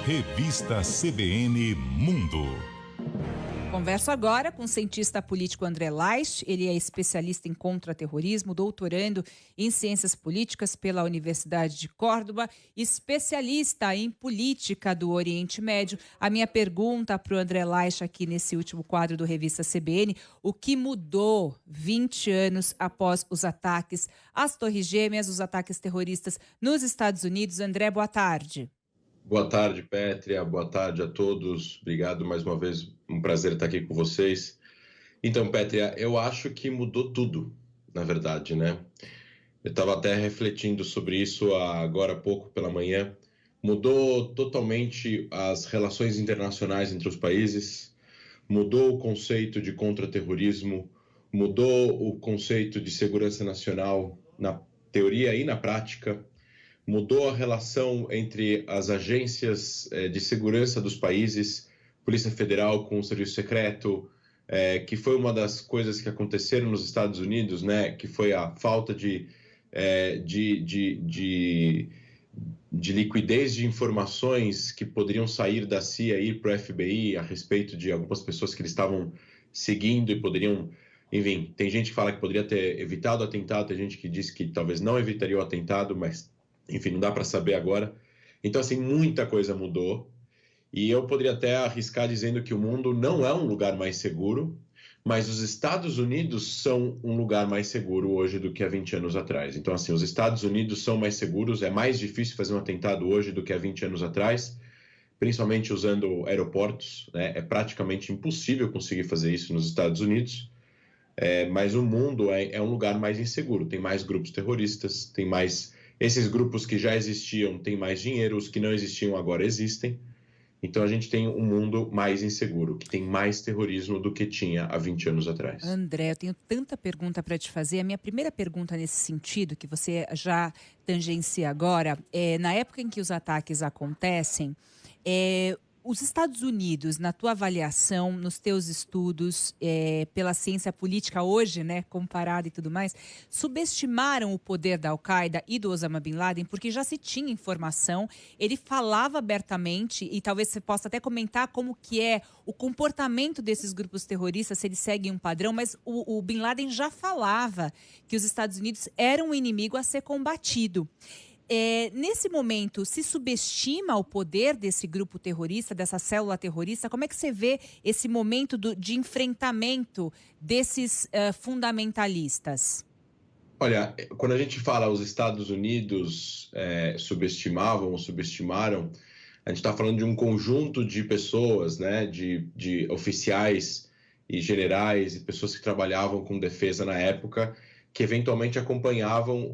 Revista CBN Mundo. Converso agora com o cientista político André Leicht. Ele é especialista em contra-terrorismo, doutorando em ciências políticas pela Universidade de Córdoba, especialista em política do Oriente Médio. A minha pergunta para o André Leicht aqui nesse último quadro do Revista CBN: o que mudou 20 anos após os ataques às Torres Gêmeas, os ataques terroristas nos Estados Unidos? André, boa tarde. Boa tarde, Pétria. Boa tarde a todos. Obrigado mais uma vez. Um prazer estar aqui com vocês. Então, Pétria, eu acho que mudou tudo, na verdade, né? Eu estava até refletindo sobre isso agora há pouco pela manhã. Mudou totalmente as relações internacionais entre os países, mudou o conceito de contra-terrorismo, mudou o conceito de segurança nacional na teoria e na prática. Mudou a relação entre as agências de segurança dos países, Polícia Federal com o Serviço Secreto, que foi uma das coisas que aconteceram nos Estados Unidos, né? Que foi a falta de liquidez de informações que poderiam sair da CIA e ir para o FBI a respeito de algumas pessoas que eles estavam seguindo e poderiam... Enfim, tem gente que fala que poderia ter evitado o atentado, tem gente que diz que talvez não evitaria o atentado, mas... Enfim, não dá para saber agora. Então, assim, muita coisa mudou. E eu poderia até arriscar dizendo que o mundo não é um lugar mais seguro, mas os Estados Unidos são um lugar mais seguro hoje do que há 20 anos atrás. Então, assim, os Estados Unidos são mais seguros, é mais difícil fazer um atentado hoje do que há 20 anos atrás, principalmente usando aeroportos, né? É praticamente impossível conseguir fazer isso nos Estados Unidos, mas o mundo é um lugar mais inseguro. Tem mais grupos terroristas, tem mais... Esses grupos que já existiam têm mais dinheiro, os que não existiam agora existem. Então a gente tem um mundo mais inseguro, que tem mais terrorismo do que tinha há 20 anos atrás. André, eu tenho tanta pergunta para te fazer. A minha primeira pergunta nesse sentido, que você já tangencia agora, na época em que os ataques acontecem, os Estados Unidos, na tua avaliação, nos teus estudos pela ciência política hoje, né, comparada e tudo mais, subestimaram o poder da Al-Qaeda e do Osama Bin Laden, porque já se tinha informação, ele falava abertamente, e talvez você possa até comentar como que é o comportamento desses grupos terroristas, se eles seguem um padrão, mas o Bin Laden já falava que os Estados Unidos eram um inimigo a ser combatido. Nesse momento, se subestima o poder desse grupo terrorista, dessa célula terrorista? Como é que você vê esse momento de enfrentamento desses fundamentalistas? Olha, quando a gente fala os Estados Unidos subestimavam ou subestimaram, a gente está falando de um conjunto de pessoas, né, de oficiais e generais e pessoas que trabalhavam com defesa na época, que eventualmente acompanhavam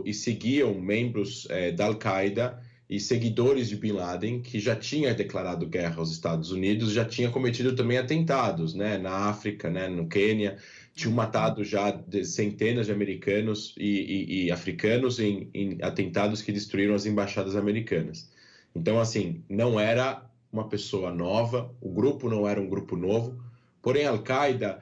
e seguiam membros da Al-Qaeda e seguidores de Bin Laden, que já tinha declarado guerra aos Estados Unidos, já tinha cometido também atentados, né, na África, né, no Quênia, tinha matado já centenas de americanos e africanos em atentados que destruíram as embaixadas americanas. Então, assim, não era uma pessoa nova, o grupo não era um grupo novo, porém a Al-Qaeda...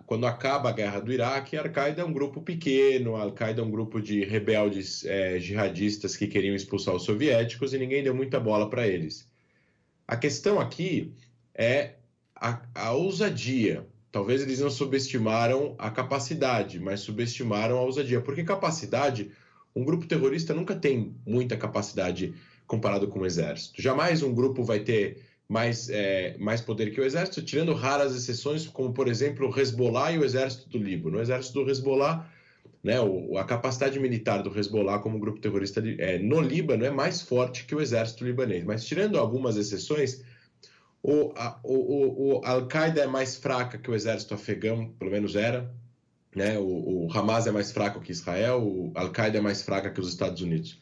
Quando acaba a guerra do Iraque, a Al-Qaeda é um grupo pequeno, a Al-Qaeda é um grupo de rebeldes jihadistas que queriam expulsar os soviéticos e ninguém deu muita bola para eles. A questão aqui é a ousadia. Talvez eles não subestimaram a capacidade, mas subestimaram a ousadia. Porque capacidade, um grupo terrorista nunca tem muita capacidade comparado com o exército. Jamais um grupo vai ter mais poder que o exército, tirando raras exceções, como, por exemplo, o Hezbollah e o exército do Líbano. O exército do Hezbollah, né, a capacidade militar do Hezbollah como grupo terrorista no Líbano é mais forte que o exército libanês. Mas, tirando algumas exceções, o Al-Qaeda é mais fraca que o exército afegão, pelo menos era. Né, o Hamas é mais fraco que Israel, o Al-Qaeda é mais fraca que os Estados Unidos.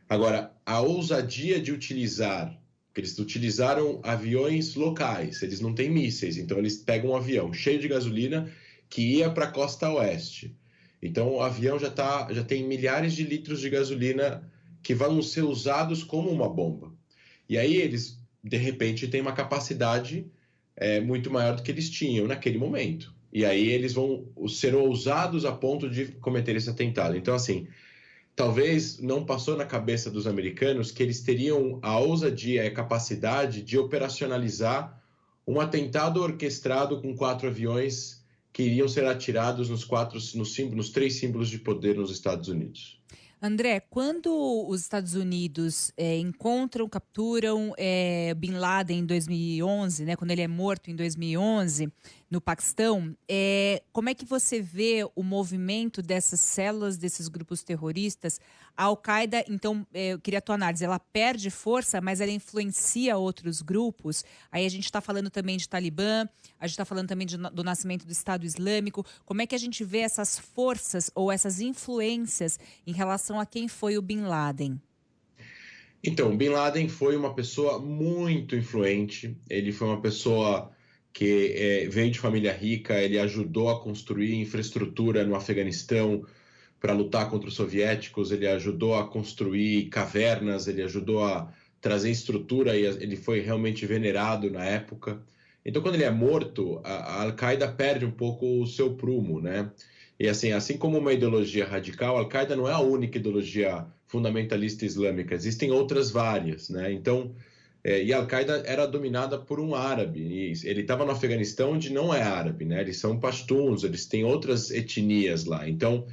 Agora, a ousadia de utilizar... Eles utilizaram aviões locais, eles não têm mísseis, então eles pegam um avião cheio de gasolina que ia para a costa oeste. Então o avião já tem milhares de litros de gasolina que vão ser usados como uma bomba. E aí eles, de repente, têm uma capacidade muito maior do que eles tinham naquele momento. E aí eles vão ser ousados a ponto de cometer esse atentado. Então, assim, talvez não passou na cabeça dos americanos que eles teriam a ousadia e a capacidade de operacionalizar um atentado orquestrado com 4 aviões que iriam ser atirados nos 3 símbolos de poder nos Estados Unidos. André, quando os Estados Unidos capturam Bin Laden em 2011, né, quando ele é morto em 2011 no Paquistão, como é que você vê o movimento dessas células, desses grupos terroristas? A Al-Qaeda, então, eu queria a tua análise, ela perde força, mas ela influencia outros grupos? Aí a gente está falando também de Talibã, a gente está falando também do nascimento do Estado Islâmico. Como é que a gente vê essas forças ou essas influências em relação a quem foi o Bin Laden? Então, Bin Laden foi uma pessoa muito influente, ele foi uma pessoa que veio de família rica, ele ajudou a construir infraestrutura no Afeganistão para lutar contra os soviéticos, ele ajudou a construir cavernas, ele ajudou a trazer estrutura e ele foi realmente venerado na época. Então, quando ele é morto, a Al-Qaeda perde um pouco o seu prumo, né? E assim como uma ideologia radical, a Al-Qaeda não é a única ideologia fundamentalista islâmica, existem outras várias, né? Então, e a Al-Qaeda era dominada por um árabe, e ele estava no Afeganistão, onde não é árabe, né? Eles são pashtuns, eles têm outras etnias lá. Então,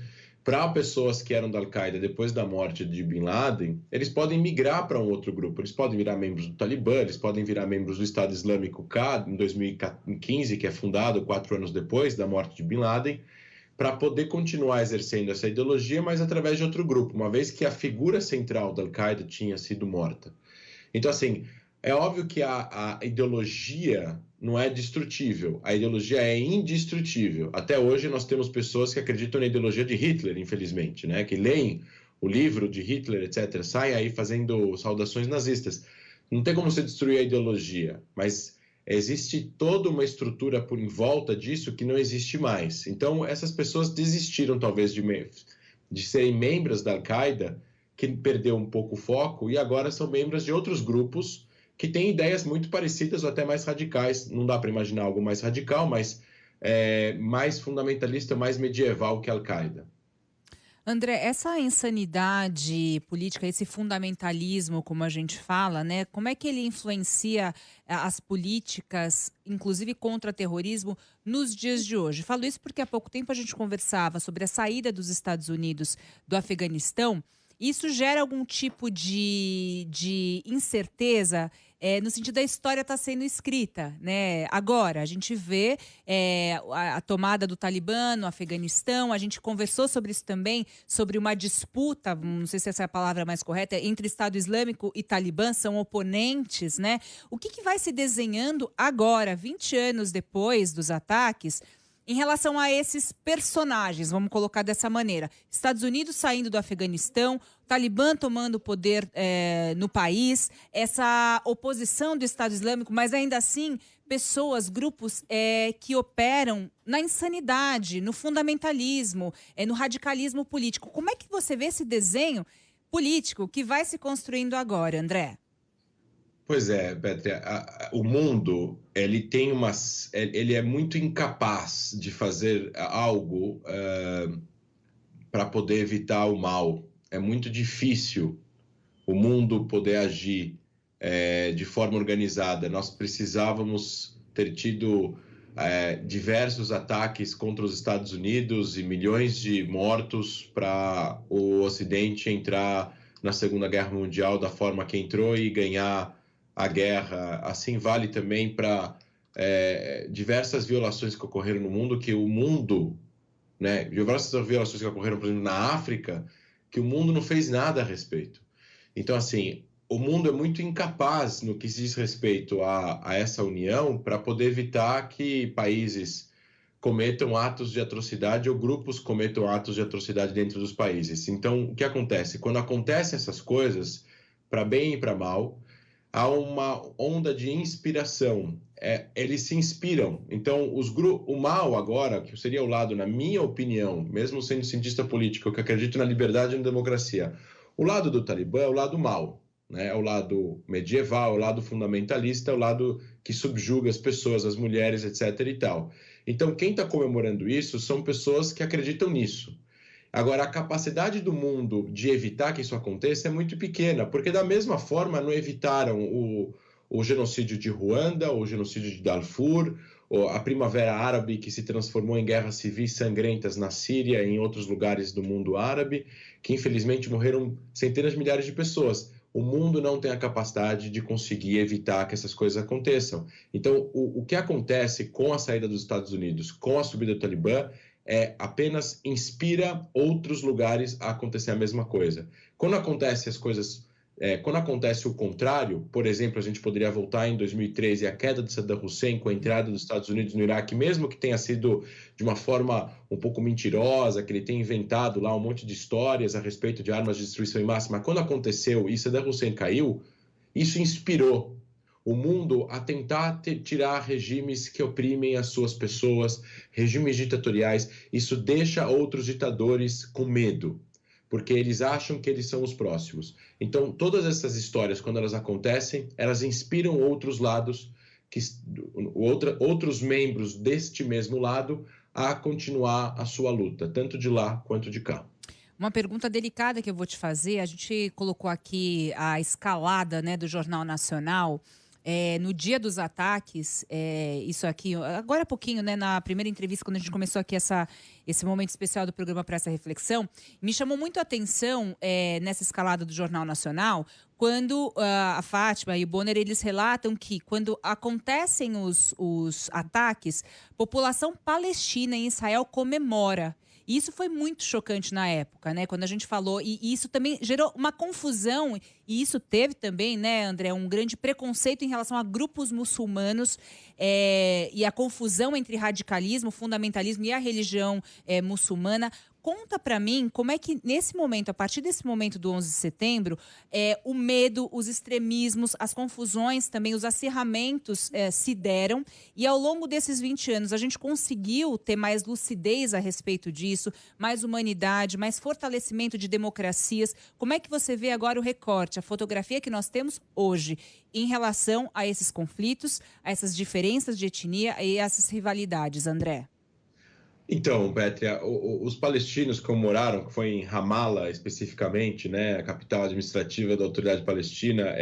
para pessoas que eram da Al-Qaeda depois da morte de Bin Laden, eles podem migrar para um outro grupo, eles podem virar membros do Talibã, eles podem virar membros do Estado Islâmico K, em 2015, que é fundado 4 anos depois da morte de Bin Laden, para poder continuar exercendo essa ideologia, mas através de outro grupo, uma vez que a figura central da Al-Qaeda tinha sido morta. Então, assim, é óbvio que a ideologia não é destrutível, a ideologia é indestrutível. Até hoje nós temos pessoas que acreditam na ideologia de Hitler, infelizmente, né? Que leem o livro de Hitler, etc., saem aí fazendo saudações nazistas. Não tem como você destruir a ideologia, mas existe toda uma estrutura por em volta disso que não existe mais. Então, essas pessoas desistiram, talvez, de serem membros da Al-Qaeda, que perdeu um pouco o foco, e agora são membros de outros grupos que têm ideias muito parecidas ou até mais radicais. Não dá para imaginar algo mais radical, mas mais fundamentalista, mais medieval que a Al-Qaeda. André, essa insanidade política, esse fundamentalismo, como a gente fala, né? Como é que ele influencia as políticas, inclusive contra terrorismo, nos dias de hoje? Falo isso porque há pouco tempo a gente conversava sobre a saída dos Estados Unidos do Afeganistão. Isso gera algum tipo de incerteza, no sentido da história estar sendo escrita, né? Agora, a gente vê a tomada do Talibã no Afeganistão, a gente conversou sobre isso também, sobre uma disputa, não sei se essa é a palavra mais correta, entre Estado Islâmico e Talibã, são oponentes, né? O que vai se desenhando agora, 20 anos depois dos ataques, em relação a esses personagens, vamos colocar dessa maneira? Estados Unidos saindo do Afeganistão, Talibã tomando o poder no país, essa oposição do Estado Islâmico, mas ainda assim pessoas, grupos que operam na insanidade, no fundamentalismo, no radicalismo político. Como é que você vê esse desenho político que vai se construindo agora, André? Pois é, Pétria, o mundo ele é muito incapaz de fazer algo para poder evitar o mal. É muito difícil o mundo poder agir de forma organizada. Nós precisávamos ter tido diversos ataques contra os Estados Unidos e milhões de mortos para o Ocidente entrar na Segunda Guerra Mundial da forma que entrou e ganhar a guerra. Assim vale também para diversas violações que ocorreram no mundo, né, diversas violações que ocorreram, por exemplo, na África, que o mundo não fez nada a respeito. Então, assim, o mundo é muito incapaz no que se diz respeito a essa união para poder evitar que países cometam atos de atrocidade ou grupos cometam atos de atrocidade dentro dos países. Então, o que acontece? Quando acontecem essas coisas, para bem e para mal, há uma onda de inspiração. Eles se inspiram. Então, o mal agora, que seria o lado, na minha opinião, mesmo sendo cientista político, que acredito na liberdade e na democracia, o lado do Talibã é o lado mal, né? É o lado medieval, é o lado fundamentalista, é o lado que subjuga as pessoas, as mulheres, etc. e tal. Então, quem está comemorando isso são pessoas que acreditam nisso. Agora, a capacidade do mundo de evitar que isso aconteça é muito pequena, porque da mesma forma não evitaram o genocídio de Ruanda, o genocídio de Darfur, a Primavera Árabe, que se transformou em guerras civis sangrentas na Síria e em outros lugares do mundo árabe, que infelizmente morreram centenas de milhares de pessoas. O mundo não tem a capacidade de conseguir evitar que essas coisas aconteçam. Então, o que acontece com a saída dos Estados Unidos, com a subida do Talibã, apenas inspira outros lugares a acontecer a mesma coisa. Quando acontece as coisas, quando acontece o contrário, por exemplo, a gente poderia voltar em 2013, a queda de Saddam Hussein com a entrada dos Estados Unidos no Iraque, mesmo que tenha sido de uma forma um pouco mentirosa, que ele tenha inventado lá um monte de histórias a respeito de armas de destruição em massa, mas quando aconteceu e Saddam Hussein caiu, isso inspirou o mundo a tentar tirar regimes que oprimem as suas pessoas, regimes ditatoriais. Isso deixa outros ditadores com medo, porque eles acham que eles são os próximos. Então, todas essas histórias, quando elas acontecem, elas inspiram outros lados, outros membros deste mesmo lado, a continuar a sua luta, tanto de lá quanto de cá. Uma pergunta delicada que eu vou te fazer, a gente colocou aqui a escalada, né, do Jornal Nacional. No dia dos ataques, isso aqui, agora há pouquinho, né, na primeira entrevista, quando a gente começou aqui esse momento especial do programa para essa reflexão, me chamou muito a atenção nessa escalada do Jornal Nacional, quando a Fátima e o Bonner, eles relatam que quando acontecem os ataques, população palestina em Israel comemora. E isso foi muito chocante na época, né? Quando a gente falou, e isso também gerou uma confusão, e isso teve também, né, André, um grande preconceito em relação a grupos muçulmanos e a confusão entre radicalismo, fundamentalismo e a religião muçulmana. Conta para mim como é que, nesse momento, a partir desse momento do 11 de setembro, o medo, os extremismos, as confusões, também os acirramentos se deram. E ao longo desses 20 anos, a gente conseguiu ter mais lucidez a respeito disso, mais humanidade, mais fortalecimento de democracias. Como é que você vê agora o recorte, a fotografia que nós temos hoje em relação a esses conflitos, a essas diferenças de etnia e essas rivalidades, André? Então, Pétria, os palestinos que moraram, que foi em Ramallah especificamente, né, a capital administrativa da Autoridade Palestina,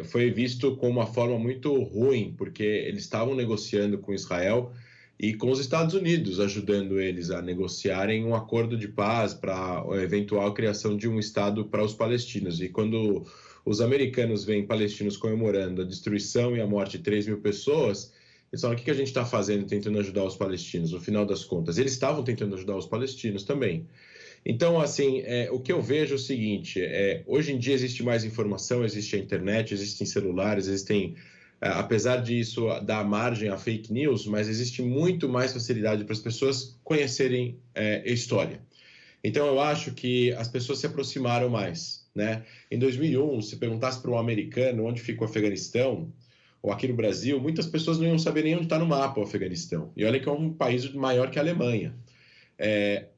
foi visto como uma forma muito ruim, porque eles estavam negociando com Israel e com os Estados Unidos, ajudando eles a negociarem um acordo de paz para a eventual criação de um Estado para os palestinos. E quando os americanos veem palestinos comemorando a destruição e a morte de 3 mil pessoas, eles falam, o que a gente está fazendo tentando ajudar os palestinos? No final das contas, eles estavam tentando ajudar os palestinos também. Então, assim, o que eu vejo é o seguinte, hoje em dia existe mais informação, existe a internet, existem celulares, apesar disso dar margem a fake news, mas existe muito mais facilidade para as pessoas conhecerem a história. Então, eu acho que as pessoas se aproximaram mais, né? Em 2001, se perguntasse para um americano onde fica o Afeganistão, ou aqui no Brasil, muitas pessoas não iam saber nem onde está no mapa o Afeganistão. E olha que é um país maior que a Alemanha.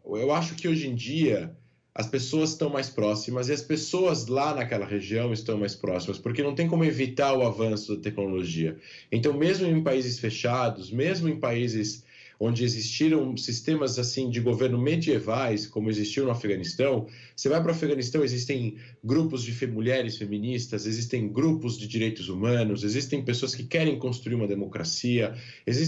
Eu acho que hoje em dia as pessoas estão mais próximas e as pessoas lá naquela região estão mais próximas, porque não tem como evitar o avanço da tecnologia. Então, mesmo em países fechados, mesmo em países onde existiram sistemas assim de governo medievais, como existiu no Afeganistão, você vai para o Afeganistão, existem grupos de mulheres feministas, existem grupos de direitos humanos, existem pessoas que querem construir uma democracia,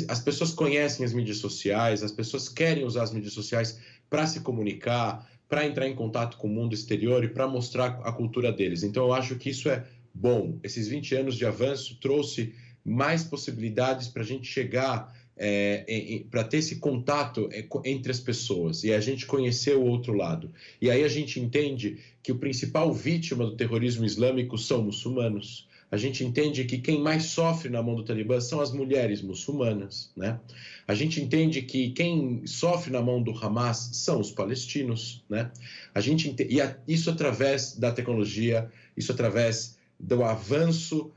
as pessoas conhecem as mídias sociais, as pessoas querem usar as mídias sociais para se comunicar, para entrar em contato com o mundo exterior e para mostrar a cultura deles. Então, eu acho que isso é bom. Esses 20 anos de avanço trouxe mais possibilidades para a gente chegar para ter esse contato entre as pessoas e a gente conhecer o outro lado. E aí a gente entende que o principal vítima do terrorismo islâmico são muçulmanos. A gente entende que quem mais sofre na mão do Talibã são as mulheres muçulmanas, né? A gente entende que quem sofre na mão do Hamas são os palestinos, né? Isso através da tecnologia, isso através do avanço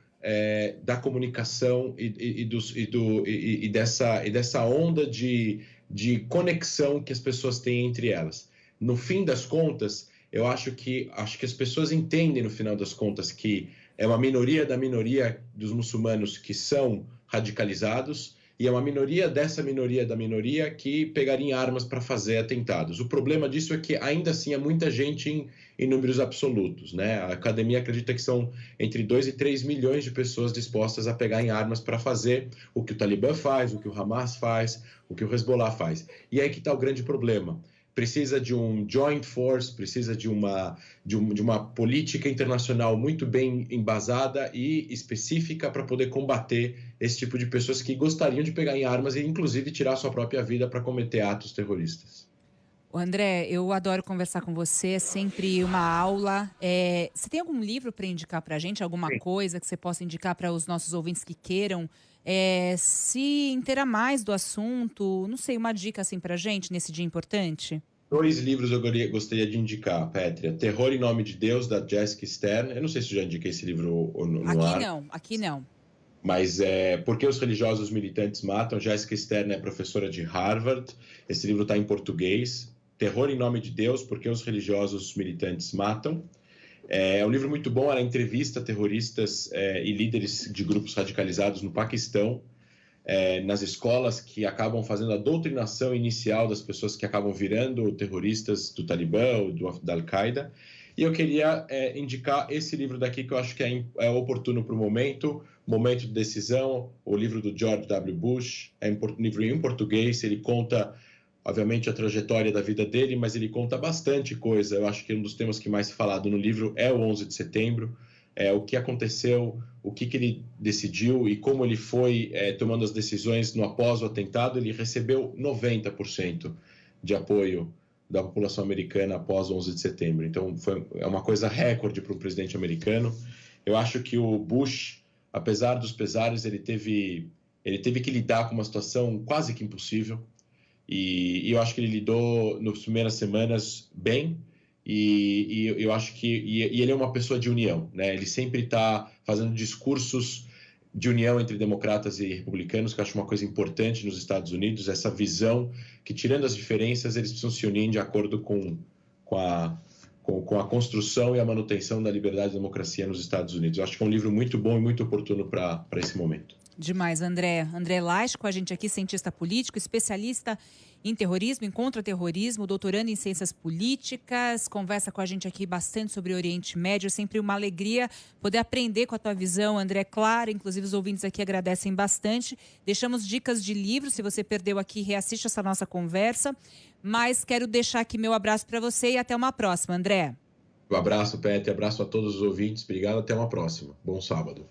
da comunicação e dessa onda de conexão que as pessoas têm entre elas. No fim das contas, eu acho que as pessoas entendem, no final das contas, que é uma minoria da minoria dos muçulmanos que são radicalizados e é uma minoria dessa minoria da minoria que pegaria em armas para fazer atentados. O problema disso é que ainda assim é muita gente em números absolutos, né? A academia acredita que são entre 2 e 3 milhões de pessoas dispostas a pegar em armas para fazer o que o Talibã faz, o que o Hamas faz, o que o Hezbollah faz. E aí que está o grande problema. Precisa de um joint force, precisa de uma política internacional muito bem embasada e específica para poder combater esse tipo de pessoas que gostariam de pegar em armas e, inclusive, tirar sua própria vida para cometer atos terroristas. André, eu adoro conversar com você, é sempre uma aula. Você tem algum livro para indicar para a gente, alguma coisa que você possa indicar para os nossos ouvintes que queiram se inteirar mais do assunto? Não sei, uma dica assim para a gente nesse dia importante? 2 livros eu gostaria de indicar, Pétria. Terror em Nome de Deus, da Jessica Stern. Eu não sei se eu já indiquei esse livro no ar. Aqui não. Mas Por que os religiosos militantes matam? Jessica Stern é professora de Harvard. Esse livro está em português. Terror em Nome de Deus, Por que os religiosos militantes matam? É um livro muito bom, ela entrevista terroristas e líderes de grupos radicalizados no Paquistão, nas escolas que acabam fazendo a doutrinação inicial das pessoas que acabam virando terroristas do Talibã ou da Al-Qaeda. E eu queria indicar esse livro daqui que eu acho que é oportuno para o momento de decisão, o livro do George W. Bush, é um livro em português, ele conta obviamente a trajetória da vida dele, mas ele conta bastante coisa. Eu acho que um dos temas que mais falado no livro é o 11 de setembro, o que aconteceu, o que ele decidiu e como ele foi tomando as decisões no após o atentado. Ele recebeu 90% de apoio da população americana após o 11 de setembro. Então, é uma coisa recorde para um presidente americano. Eu acho que o Bush, apesar dos pesares, ele teve que lidar com uma situação quase que impossível. E eu acho que ele lidou nas primeiras semanas bem, e eu acho que ele é uma pessoa de união, né? Ele sempre está fazendo discursos de união entre democratas e republicanos, que eu acho uma coisa importante nos Estados Unidos, essa visão que, tirando as diferenças, eles precisam se unir de acordo com a construção e a manutenção da liberdade e democracia nos Estados Unidos. Eu acho que é um livro muito bom e muito oportuno para esse momento. Demais, André. André Lage com a gente aqui, cientista político, especialista em terrorismo, em contra-terrorismo, doutorando em ciências políticas, conversa com a gente aqui bastante sobre o Oriente Médio. É sempre uma alegria poder aprender com a tua visão, André. Claro, inclusive os ouvintes aqui agradecem bastante. Deixamos dicas de livros, se você perdeu aqui, reassiste essa nossa conversa. Mas quero deixar aqui meu abraço para você e até uma próxima, André. Um abraço, Pet, abraço a todos os ouvintes. Obrigado, até uma próxima. Bom sábado.